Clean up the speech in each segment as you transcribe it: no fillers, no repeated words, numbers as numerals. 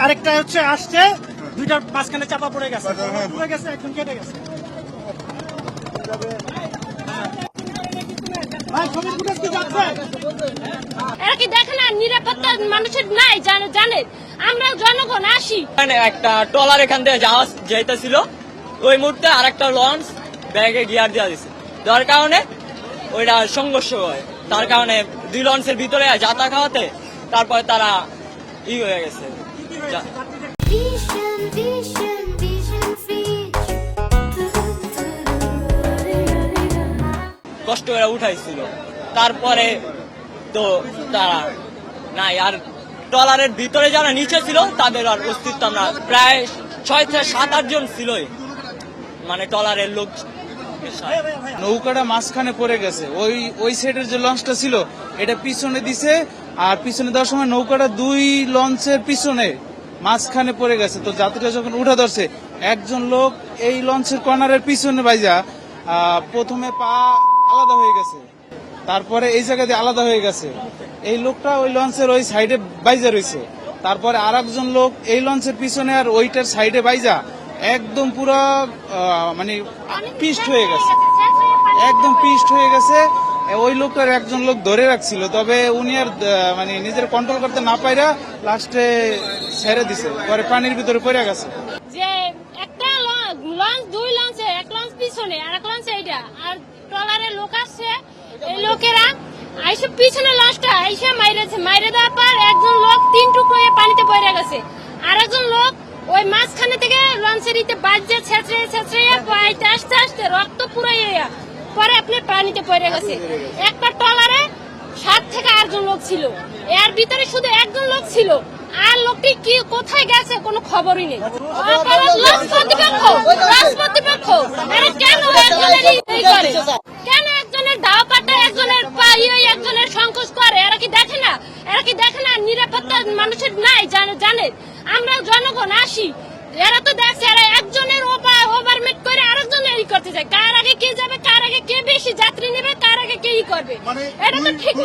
আরেকটা হচ্ছে আসছে, দুইটার মাঝখানে চাপা পড়ে গেছে, একজন কেটে গেছে। এরা কি দেখে না নিরাপত্তা মানুষের নাই? জানে আমরা জনগণ আসি। একটা ট্রলার এখান থেকে জাহাজ যাইতেছিল, ওই মুহূর্তে আরেকটা লঞ্চ ব্যাগে গিয়ার দেওয়া দিছে, যার কারণে ওইটা সংঘর্ষ হয়। তার কারণে দুই লঞ্চের ভিতরে যাতা খাওয়াতে তারপরে তারা হয়ে গেছে, কষ্ট করে উঠাইছিল। তারপরে তো তারা নাই, আর ট্রলারের ভিতরে যারা নিচে ছিল তাদের আর অস্তিত্ব আমরা প্রায় 6 থেকে 7-8 জন ছিলই, মানে ট্রলারের লোক। নৌকাটা মাঝখানে পড়ে গেছে, ওই সাইডের যে লঞ্চটা ছিল এটা পিছনে দিছে, আর পিছনে দেওয়ার সময় নৌকাটা দুই লঞ্চের পিছনে মাঝখানে পড়ে গেছে। তো যাত্রীরা যখন উঠা ধরছে, একজন লোক এই লঞ্চের কর্নারের পিছনে বাইজা প্রথমে পা আলাদা হয়ে গেছে, তারপরে এই জায়গা দিয়ে আলাদা হয়ে গেছে। এই লোকটা ওই লঞ্চের ওই সাইডে বাইজা রয়েছে, তারপরে আর একজন লোক এই লঞ্চের পিছনে আর ওইটার সাইডে বাইজা একদম পুরো মানে পিষ্ট হয়ে গেছে, একদম পিষ্ট হয়ে গেছে। ওই লোকটার একজন লোক ধরে রাখছিল, তবে উনি আর মানে নিজের কন্ট্রোল করতে না পাইরা লাস্টে ছেড়ে দিছে, পরে পানির ভিতরে পড়ে গেছে। যে একটা লঞ্চ, দুই লঞ্চে, এক লঞ্চ পিছনে আর এক লঞ্চ এইটা, আর ট্রলারের লোক আসছে, এই লোকেরা আইসে পিছনে লঞ্চটা আইসে মাইরে দেওয়ার পর একজন লোক 3 টুকরো হয়ে পানিতে পড়ে গেছে, আর একজন লোক ওই মাঝখানে থেকে লঞ্চের ইতে বাজে ছেঁচড়ে আস্তে আস্তে রক্ত পুরো পরে আপনি পানিতে পড়ে গেছে। একটা ট্রলারে 7 থেকে 8 জন লোক ছিল, এর ভিতরে শুধু একজন লোক ছিল, আর লোকটি কি কোথায় গেছে কোনো খবরই নেই। রাজপতিপক্ষ আরে কেন একজনের করে, কেন একজনের দাও পাটা, একজনের একজনের সংকোচ করে? এরা কি দেখে না? এরা কি দেখে না নিরাপত্তা মানুষের নাই? জানে আমরা জনগণ আসি, এরা তো দেখছে, এরা একজনের ওভারমেট করে আরেকজনের করতে যায়। কার আগে কে যাবে, কার আগে কে বেশি যাত্রী নেবে, কার আগে কে করবে, এটা তো ঠিক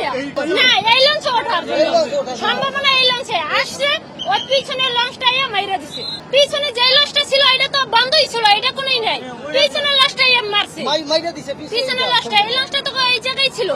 না। এই লঞ্চে ওঠার জন্য সম্ভাবনা, এই লঞ্চে আসছে, ওই পিছনের লঞ্চটা মাইরা দিছে। পিছনে যে লঞ্চটা ছিল এটা তো বন্ধই ছিল, এটা কোনোই নাই, পিছনের লঞ্চটা মারছে, পিছনের লঞ্চটা, এই লঞ্চটা তো এই জায়গায় ছিল।